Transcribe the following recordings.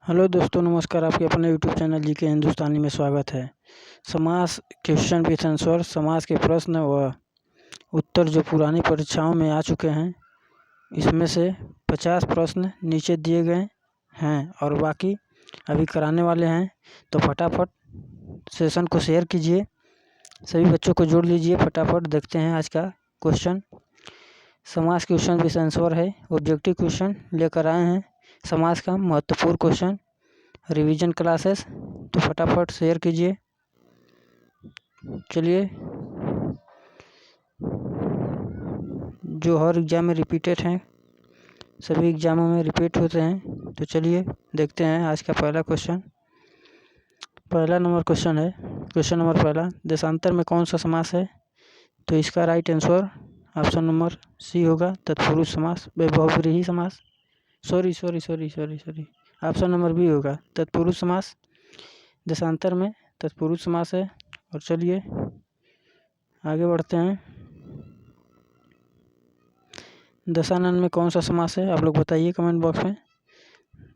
Hello दोस्तों, नमस्कार। आपके अपने यूट्यूब चैनल जी के हिंदुस्तानी में स्वागत है। समास क्वेश्चन विथ आंसर, समास के प्रश्न व उत्तर जो पुरानी परीक्षाओं में आ चुके हैं, इसमें से 50 प्रश्न नीचे दिए गए हैं और बाकी अभी कराने वाले हैं। तो फटाफट सेशन को शेयर कीजिए, सभी बच्चों को जोड़ लीजिए। फटाफट देखते हैं आज का क्वेश्चन। समास क्वेश्चन विथ आंसर है, ऑब्जेक्टिव क्वेश्चन लेकर आए हैं। समाज का महत्वपूर्ण क्वेश्चन, रिवीजन क्लासेस। तो फटाफट शेयर कीजिए। चलिए, जो हर एग्जाम में रिपीटेड हैं, सभी एग्जामों में रिपीट होते हैं। तो चलिए देखते हैं आज का पहला क्वेश्चन। पहला नंबर क्वेश्चन है, क्वेश्चन नंबर पहला, देशांतर में कौन सा समास है? तो इसका right answer option number C होगा, तत्पुरुष समास, बहुव्रीहि समास। सॉरी, ऑप्शन नंबर बी होगा, तत्पुरुष समास। देशांतर में तत्पुरुष समास है। और चलिए आगे बढ़ते हैं। दशानन में कौन सा समास है, आप लोग बताइए कमेंट बॉक्स में।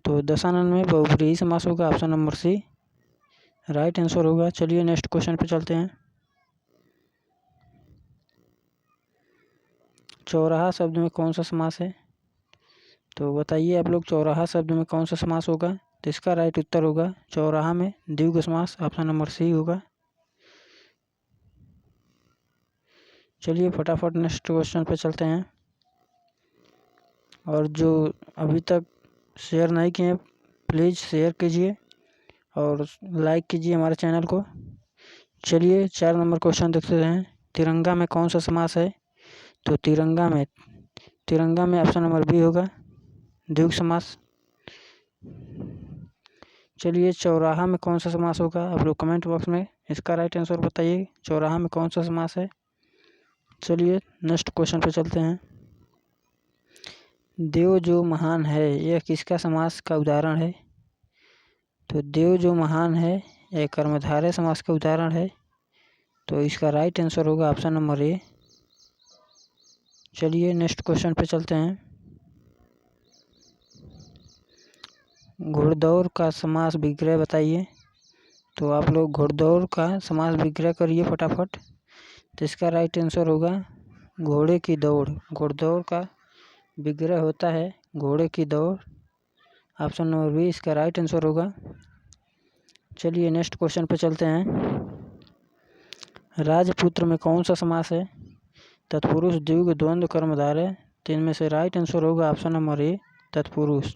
तो दशानन में बहुव्रीहि समास होगा, option number C right answer होगा। चलिए नेक्स्ट क्वेश्चन पे चलते हैं। चौराहा शब्द में कौन सा समास है? तो बताइए आप लोग, चौराहा शब्द में कौन सा समास होगा? तो इसका राइट उत्तर होगा चौराहा में द्विगु समास, ऑप्शन नंबर सी होगा। चलिए फटाफट नेक्स्ट क्वेश्चन पे चलते हैं। और जो अभी तक शेयर नहीं किए, प्लीज़ शेयर कीजिए और लाइक कीजिए हमारे चैनल को। चलिए 4 नंबर क्वेश्चन देखते हैं। तिरंगा में कौन सा समास है? तो तिरंगा में ऑप्शन नंबर बी होगा, द्विगु समास। चलिए चौराहा में कौन सा समास होगा, आप लोग कमेंट बॉक्स में इसका राइट आंसर बताइए। चौराहा में कौन सा समास है? चलिए नेक्स्ट क्वेश्चन पे चलते हैं। देव जो महान है, यह किसका समास का उदाहरण है? तो देव जो महान है, यह कर्मधारय समास का उदाहरण है। तो इसका राइट आंसर होगा ऑप्शन नंबर ए। चलिए नेक्स्ट क्वेश्चन पे चलते हैं। घोड़दौड़ का समास विग्रह बताइए। तो आप लोग घोड़दौड़ का समास विग्रह करिए फटाफट। तो इसका राइट आंसर होगा घोड़े की दौड़। घोड़दौड़ का विग्रह होता है घोड़े की दौड़, ऑप्शन नंबर बी इसका राइट आंसर होगा। चलिए नेक्स्ट क्वेश्चन पे चलते हैं। राजपुत्र में कौन सा समास है? तत्पुरुष, द्विगु, द्वंद्व, कर्मधारय। 3 में से राइट आंसर होगा ऑप्शन नंबर ए, तत्पुरुष।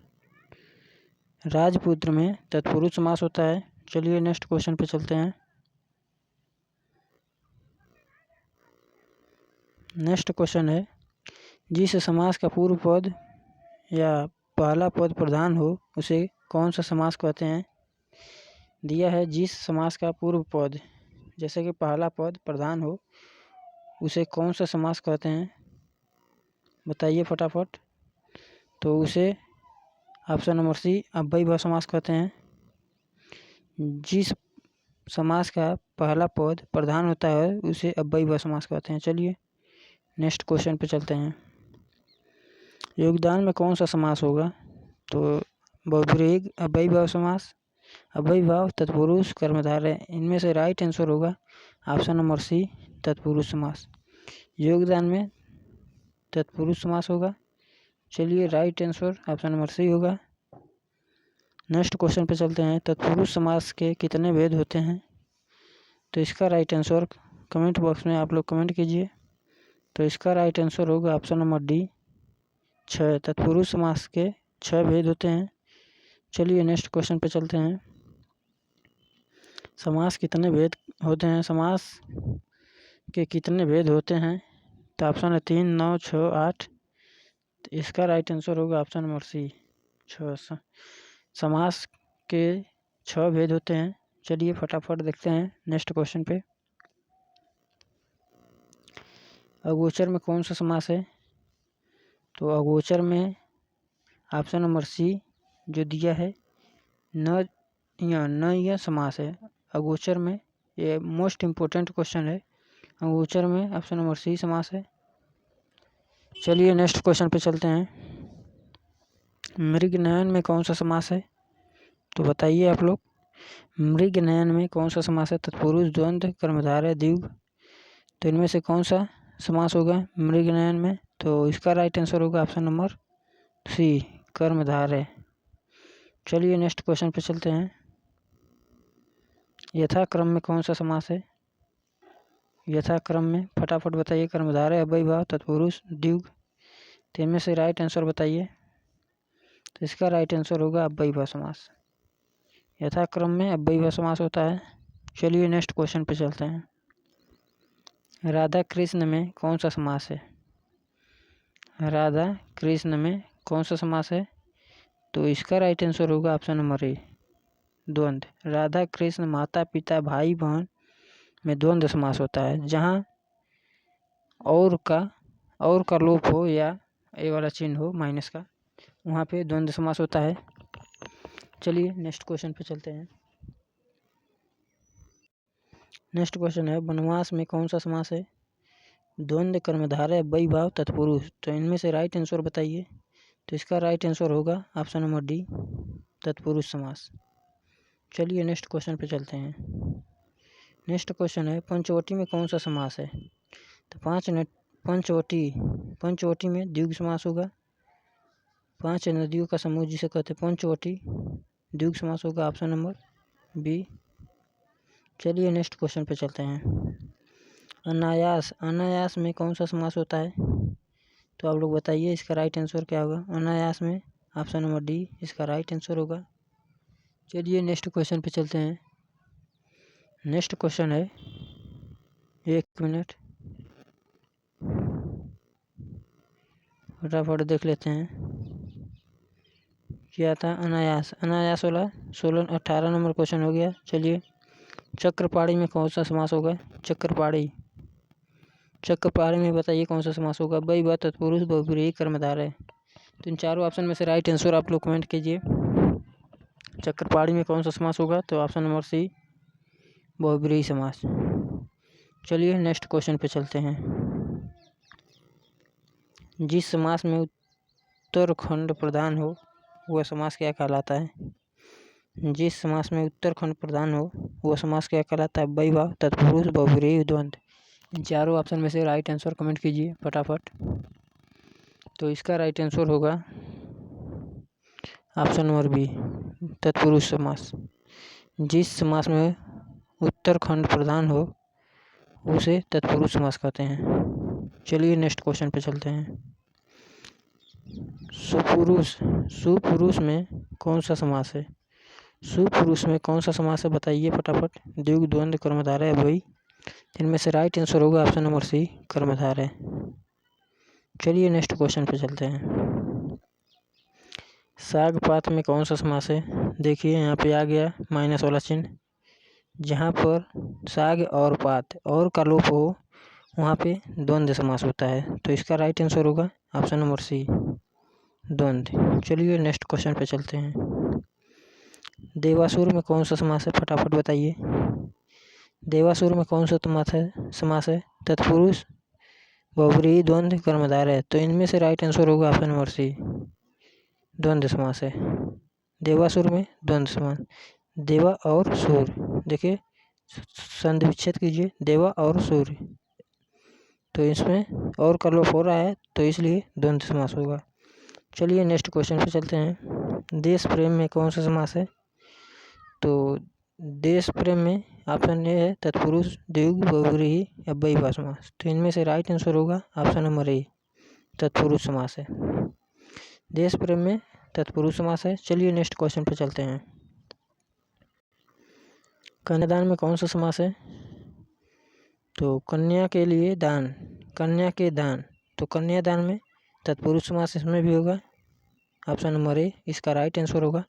राजपुत्र में तत्पुरुष समास होता है। चलिए नेक्स्ट क्वेश्चन पे चलते हैं। नेक्स्ट क्वेश्चन है, जिस समास का पूर्व पद या पहला पद प्रधान हो उसे कौन सा समास कहते हैं? दिया है जिस समास का पूर्व पद जैसे कि पहला पद प्रधान हो उसे कौन सा समास कहते हैं? बताइए फटाफट। तो उसे ऑप्शन नंबर सी अव्ययीभाव समास कहते हैं। जिस समास का पहला पद प्रधान होता है उसे अव्ययीभाव समास कहते हैं। चलिए नेक्स्ट क्वेश्चन पे चलते हैं। योगदान में कौन सा समास होगा? तो बहुब्रीहि अव्ययीभाव समास, अव्ययीभाव, तत्पुरुष, कर्मधारय। इनमें से राइट आंसर होगा ऑप्शन नंबर सी, तत्पुरुष समास। योगदान में तत्पुरुष समास होगा। चलिए right answer option number C होगा। नेक्स्ट क्वेश्चन पे चलते हैं। तत्पुरुष समास के कितने भेद होते हैं? तो इसका राइट आंसर कमेंट बॉक्स में आप लोग कमेंट कीजिए। तो इसका राइट आंसर होगा ऑप्शन नंबर डी, 6। तत्पुरुष समास के 6 भेद होते हैं। चलिए नेक्स्ट क्वेश्चन पे चलते हैं। समास कितने भेद होते हैं? समास के कितने भेद होते हैं? तो ऑप्शन है 3, 9, 6, 8। तो इसका राइट आंसर होगा ऑप्शन नंबर सी, 6। समास के 6 भेद होते हैं। चलिए फटाफट देखते हैं नेक्स्ट क्वेश्चन पे। अगोचर में कौन सा समास है? तो अगोचर में ऑप्शन नंबर सी जो दिया है न यह समास है। अगोचर में ये मोस्ट इम्पोर्टेंट क्वेश्चन है। अगोचर में ऑप्शन नंबर सी समास है। चलिए नेक्स्ट क्वेश्चन पे चलते हैं। मृगनयन में कौन सा समास है? तो बताइए आप लोग, मृगनयन में कौन सा समास है? तत्पुरुष, द्वंद्व, कर्मधारय, द्विगु। तो इनमें से कौन सा समास होगा मृगनयन में? तो इसका राइट आंसर होगा ऑप्शन नंबर सी, कर्मधारय। चलिए नेक्स्ट क्वेश्चन पे चलते हैं। यथाक्रम में कौन सा समास है? यथाक्रम में फटाफट बताइए। कर्मधारय, अव्ययीभाव, तत्पुरुष, द्विगु। तो इनमें से राइट आंसर बताइए। तो इसका राइट आंसर होगा अव्ययीभाव समास। यथाक्रम में अव्ययीभाव समास होता है। चलिए नेक्स्ट क्वेश्चन पे चलते हैं। राधा कृष्ण में कौन सा समास है? राधा कृष्ण में कौन सा समास है? तो इसका राइट आंसर होगा ऑप्शन नंबर ए, द्वंद्व। राधा कृष्ण, माता पिता, भाई बहन में द्वंद्व समास होता है, जहाँ और का लोप हो या ए वाला चिन्ह हो माइनस का, वहाँ पे द्वंद्व समास होता है। चलिए नेक्स्ट क्वेश्चन पे चलते हैं। नेक्स्ट क्वेश्चन है, वनवास में कौन सा समास है? द्वंद्व, कर्मधारय, अव्ययीभाव, तत्पुरुष। तो इनमें से राइट आंसर बताइए। तो इसका राइट आंसर होगा ऑप्शन नंबर डी, तत्पुरुष समास। चलिए नेक्स्ट क्वेश्चन पे चलते हैं। नेक्स्ट क्वेश्चन है, पंचवटी में कौन सा समास है? तो पंचवटी में द्विगु समास होगा। 5 नदियों का समूह जिसे कहते हैं पंचवटी, द्विगु समास होगा ऑप्शन नंबर बी। चलिए नेक्स्ट क्वेश्चन पे चलते हैं। अनायास में कौन सा समास होता है? तो आप लोग बताइए इसका राइट आंसर क्या होगा? अनायास में ऑप्शन नंबर डी इसका राइट आंसर होगा। चलिए नेक्स्ट क्वेश्चन पे चलते हैं। नेक्स्ट क्वेश्चन है, 1 मिनट फटाफट देख लेते हैं क्या था। अनायास वाला 18 नंबर क्वेश्चन हो गया। चलिए, चक्रपाणी में कौन सा समास होगा? चक्रपाणी में बताइए कौन सा समास होगा? अव्ययीभाव, तत्पुरुष, बहुब्रीहि, कर्मधारय। तो इन चारों ऑप्शन में से राइट आंसर आप लोग कमेंट कीजिए। चक्रपाणी में कौन सा समास होगा? तो ऑप्शन नंबर सी, बहुब्रीहि समास। चलिए नेक्स्ट क्वेश्चन पे चलते हैं। जिस समास में उत्तरखंड प्रधान हो वह समास क्या कहलाता है? जिस समास में उत्तरखंड प्रधान हो वह समास क्या कहलाता है? अव्ययीभाव, तत्पुरुष, बहुब्रीहि, द्वंद्व। इन चारों ऑप्शन में से राइट आंसर कमेंट कीजिए फटाफट। तो इसका राइट आंसर होगा ऑप्शन नंबर बी, तत्पुरुष समास। जिस समास में उत्तरखंड प्रधान हो उसे तत्पुरुष समास कहते हैं। चलिए नेक्स्ट क्वेश्चन पे चलते हैं। सुपुरुष में कौन सा समास है? सुपुरुष में कौन सा समास है बताइए फटाफट। द्विगु, द्वंद्व, कर्मधारय, अव्ययी। इनमें से राइट आंसर होगा ऑप्शन नंबर सी, कर्मधारय। चलिए नेक्स्ट क्वेश्चन पे चलते हैं। साग पात में कौन सा समास है? देखिए यहाँ पे आ गया माइनस वाला चिन्ह। जहाँ पर साग और पात और का लोप हो वहाँ पे द्वंद्व समास होता है। तो इसका राइट आंसर होगा ऑप्शन नंबर सी, द्वंद्व। चलिए नेक्स्ट क्वेश्चन पे चलते हैं। देवासुर में कौन सा समास है? फटाफट बताइए। देवासुर में कौन सा समास है? तत्पुरुष, बहुब्रीहि, द्वंद्व, कर्मधारय। तो इनमें से राइट आंसर होगा ऑप्शन नंबर सी, द्वंद्व समास है। देवासुर में द्वंद्व समास। देवा और सूर, देखिए संधि विच्छेद कीजिए, देवा और सूर्य। तो इसमें और का लोप हो रहा है तो इसलिए द्वंद्व समास होगा। चलिए नेक्स्ट क्वेश्चन पे चलते हैं। देश प्रेम में कौन सा समास है? तो देश प्रेम में ऑप्शन ए है तत्पुरुष, द्विगु, बहुब्रीहि, अव्ययीभाव समास। तो इनमें से राइट आंसर होगा ऑप्शन नंबर ए, तत्पुरुष समास है। देश प्रेम में तत्पुरुष समास है। चलिए नेक्स्ट क्वेश्चन पे चलते हैं। कन्यादान में कौन सा समास है? तो कन्या के लिए दान, कन्या के दान। तो कन्यादान में तत्पुरुष समास इसमें भी होगा, ऑप्शन नंबर ए इसका राइट आंसर होगा।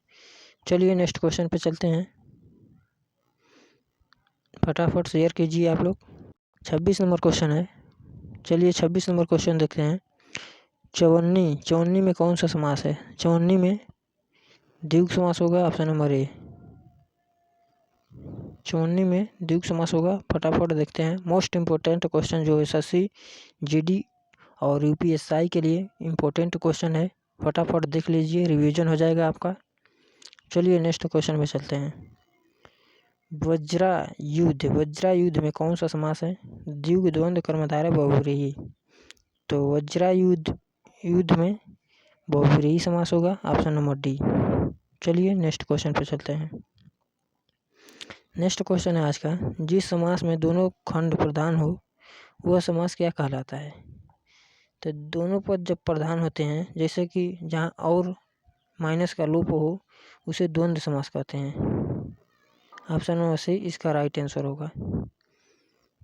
चलिए नेक्स्ट क्वेश्चन पे चलते हैं। फटाफट शेयर कीजिए आप लोग। 26 नंबर क्वेश्चन है। चलिए 26 नंबर क्वेश्चन देखते हैं। चवन्नी में कौन सा समास है? चवन्नी में द्विगु समास होगा, ऑप्शन नंबर ए। चवन्नी में द्विगु समास होगा। फटाफट देखते हैं। मोस्ट इम्पोर्टेंट क्वेश्चन जो है एसएससी, जीडी और यूपीएससी के लिए इम्पोर्टेंट क्वेश्चन है। फटाफट देख लीजिए, रिवीजन हो जाएगा आपका। चलिए नेक्स्ट क्वेश्चन पे चलते हैं। वज्रायुद्ध में कौन सा समास है? द्विगु, द्वंद्व, कर्मधारय, बहुव्रीहि। तो वज्रायुद्ध में बहुव्रीहि समास होगा, ऑप्शन नंबर डी। चलिए नेक्स्ट क्वेश्चन पे चलते हैं। नेक्स्ट क्वेश्चन है आज का, जिस समास में दोनों खंड प्रधान हो वह समास क्या कहलाता है? तो दोनों पद जब प्रधान होते हैं, जैसे कि जहाँ और माइनस का लोप हो, उसे द्वंद्व समास कहते हैं। ऑप्शन नंबर सी इसका राइट आंसर होगा।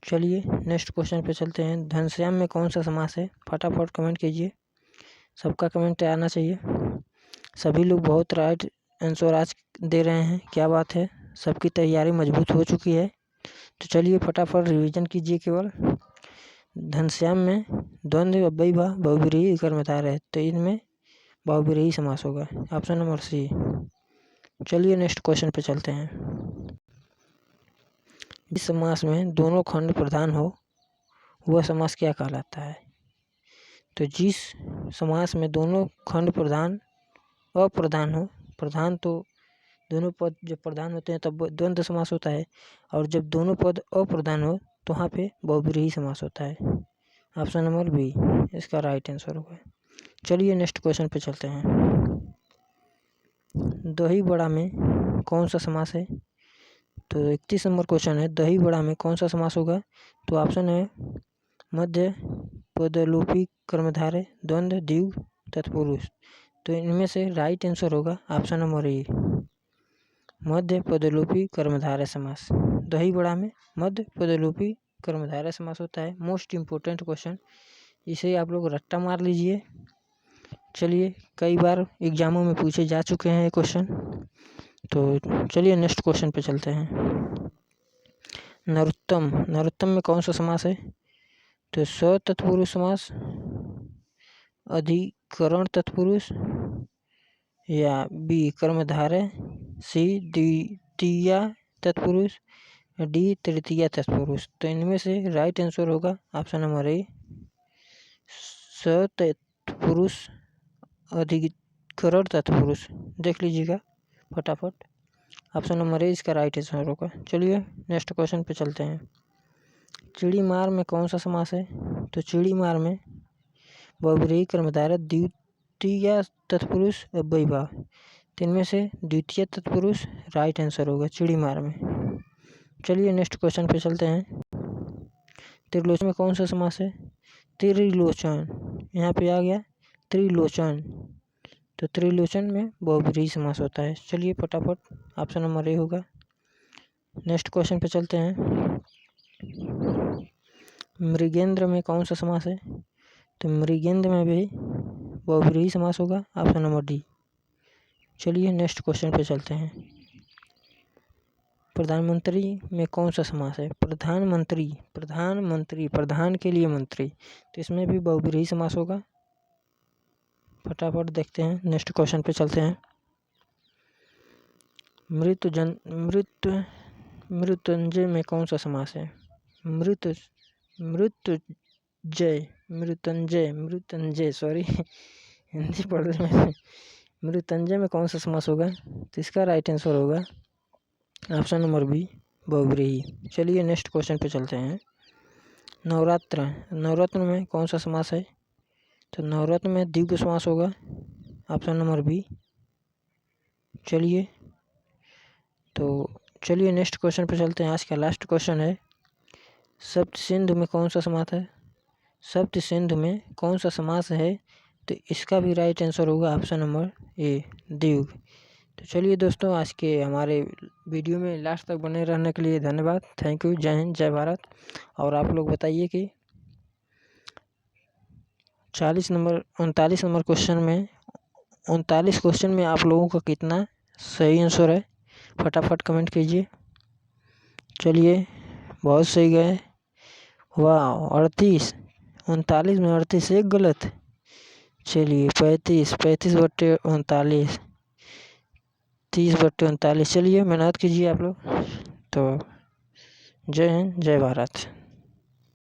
चलिए नेक्स्ट क्वेश्चन पे चलते हैं। घनश्याम में कौन सा समास है? फटाफट कमेंट कीजिए, सबका कमेंट आना चाहिए। सभी लोग बहुत राइट आंसर आज दे रहे हैं, क्या बात है, सबकी तैयारी मजबूत हो चुकी है। तो चलिए फटाफट रिवीजन कीजिए। केवल घनश्याम में द्वंद्व, अव्ययीभाव, बहुव्रीहि, कर्मधारय है, तो इनमें बहुव्रीहि समास होगा, ऑप्शन नंबर सी। चलिए नेक्स्ट क्वेश्चन पे चलते हैं। जिस समास में दोनों खंड प्रधान हो वह समास क्या कहलाता है? तो जिस समास में दोनों खंड प्रधान अप्रधान हो, प्रधान तो दोनों पद जब प्रधान होते हैं तब द्वंद्व समास होता है, और जब दोनों पद अप्रधान हो तो वहाँ पे बहुव्रीहि समास होता है, ऑप्शन नंबर बी इसका राइट आंसर होगा। चलिए नेक्स्ट क्वेश्चन पे चलते हैं। दही बड़ा में कौन सा समास है? तो 31 नंबर क्वेश्चन है, दही बड़ा में कौन सा समास होगा? तो ऑप्शन है मध्य पदलोपी, कर्मधारय, द्वंद्व, द्विगु, तत्पुरुष। तो इनमें से राइट आंसर होगा ऑप्शन नंबर ए, मध्य पदलोपी कर्मधारय समास। दही बड़ा में मध्य पदलोपी कर्मधारय समास होता है। मोस्ट इम्पोर्टेंट क्वेश्चन, इसे आप लोग रट्टा मार लीजिए। चलिए कई बार एग्जामों में पूछे जा चुके हैं ये क्वेश्चन। तो चलिए नेक्स्ट क्वेश्चन पे चलते हैं। नरोत्तम में कौन सा समास है? तो सतत्पुरुष समास, अधिकरण तत्पुरुष, या बी कर्मधारय, सी द्वितीया तत्पुरुष, डी तृतीया तत्पुरुष। तो इनमें से राइट आंसर होगा ऑप्शन नंबर ए, सतत्पुरुष, अधिकरण तत्पुरुष। देख लीजिएगा फटाफट, ऑप्शन नंबर ए इसका राइट आंसर होगा। चलिए नेक्स्ट क्वेश्चन पे चलते हैं। चिड़ी मार में कौन सा समास है? तो चिड़ी मार में बहुव्रीहि, कर्मधारय, द्वितीय तत्पुरुष, अव्ययीभाव। तो इनमें से द्वितीय तत्पुरुष राइट आंसर होगा चिड़ी मार में। चलिए नेक्स्ट क्वेश्चन पे चलते हैं। त्रिलोचन में कौन सा समास है? त्रिलोचन, यहाँ पे आ गया त्रिलोचन, तो त्रिलोचन में बहुव्रीहि समास होता है। चलिए फटाफट ऑप्शन नंबर ए होगा। नेक्स्ट क्वेश्चन पे चलते हैं। मृगेंद्र में कौन सा समास है? तो मृगेंद्र में भी बहुव्रीहि समास होगा, ऑप्शन नंबर डी। चलिए नेक्स्ट क्वेश्चन पे चलते हैं। प्रधानमंत्री में कौन सा समास है? प्रधानमंत्री, प्रधान के लिए मंत्री, तो इसमें भी बहुव्रीहि समास होगा। फटाफट देखते हैं, नेक्स्ट क्वेश्चन पे चलते हैं। मृत्युंजय में कौन सा समास है? मृत्युंजय सॉरी हिंदी पढ़ रहे हैं। मृत्युंजय में कौन सा समास होगा? तो इसका राइट आंसर होगा ऑप्शन नंबर बी, बहुव्रीहि। चलिए नेक्स्ट क्वेश्चन पे चलते हैं। नवरत्न में कौन सा समास है? तो नवरत्न में द्विगु समास होगा, ऑप्शन नंबर बी। चलिए नेक्स्ट क्वेश्चन पे चलते हैं। आज का लास्ट क्वेश्चन है, सप्त सिंधु में कौन सा समास है? सप्त सिंधु में कौन सा समास है? तो इसका भी राइट आंसर होगा ऑप्शन नंबर ए, द्विगु। तो चलिए दोस्तों, आज के हमारे वीडियो में लास्ट तक बने रहने के लिए धन्यवाद। थैंक यू, जय हिंद, जय भारत। और आप लोग बताइए कि 39 नंबर क्वेश्चन में 39 क्वेश्चन में आप लोगों का कितना सही आंसर है, फटाफट कमेंट कीजिए। चलिए बहुत सही गए, वाह 38, 39 में 38 एक गलत। चलिए 35 बटे 39, 30 बटे 39। चलिए मेहनत कीजिए आप लोग। तो जय हिंद, जय भारत।